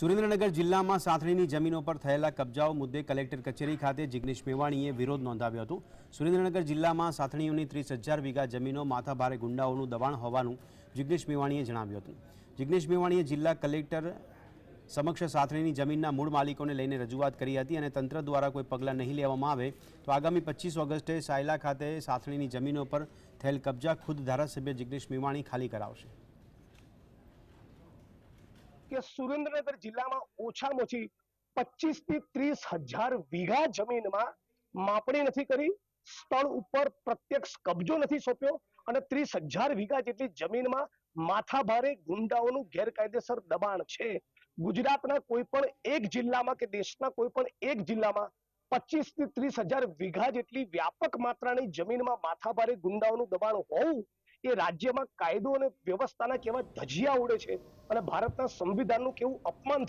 સુરેન્દ્રનગર જિલ્લામાં સાથણીની જમીનો પર થયેલા કબજાઓ મુદ્દે કલેક્ટર કચેરી ખાતે જિગ્નેશ મેવાણીએ વિરોધ નોંધાવ્યો હતો। સુરેન્દ્રનગર જિલ્લામાં સાથણીઓની 30,000 વીઘા જમીનો માથાભારે ગુંડાઓનું દબાણ હોવાનું જિગ્નેશ મેવાણીએ જણાવ્યું હતું। જિગ્નેશ મેવાણીએ જિલ્લા કલેક્ટર સમક્ષ સાથણીની જમીનના મૂળ માલિકોને લઈને રજૂઆત કરી હતી અને તંત્ર દ્વારા કોઈ પગલાં નહીં લેવામાં આવે તો આગામી 25 ઓગસ્ટે સાયલા ખાતે સાથણીની જમીનો પર થયેલ કબજા ખુદ ધારાસભ્ય જિગ્નેશ મેવાણી ખાલી કરાવશે। કે સુરેન્દ્રનગર જિલ્લામાં ઓછામાં ઓછી 25 થી 30,000 વીઘા જમીનમાં માપણી નથી કરી, સ્થળ ઉપર પ્રત્યક્ષ કબજો નથી સોંપ્યો અને 30,000 વીઘા જેટલી જમીનમાં માથાભારે ગુંડાઓનું ગેરકાયદેસર દબાણ છે। ગુજરાતના કોઈ પણ એક જિલ્લામાં કે દેશના કોઈ પણ એક જિલ્લામાં 25 થી 30,000 વીઘા જેટલી વ્યાપક માત્રાની જમીનમાં માથાભારે ગુંડાઓનું દબાણ હોવું એ રાજ્યમાં કાયદો અને વ્યવસ્થાના કેવા ધજિયા ઉડે છે અને ભારતના સંવિધાનનું કેવું અપમાન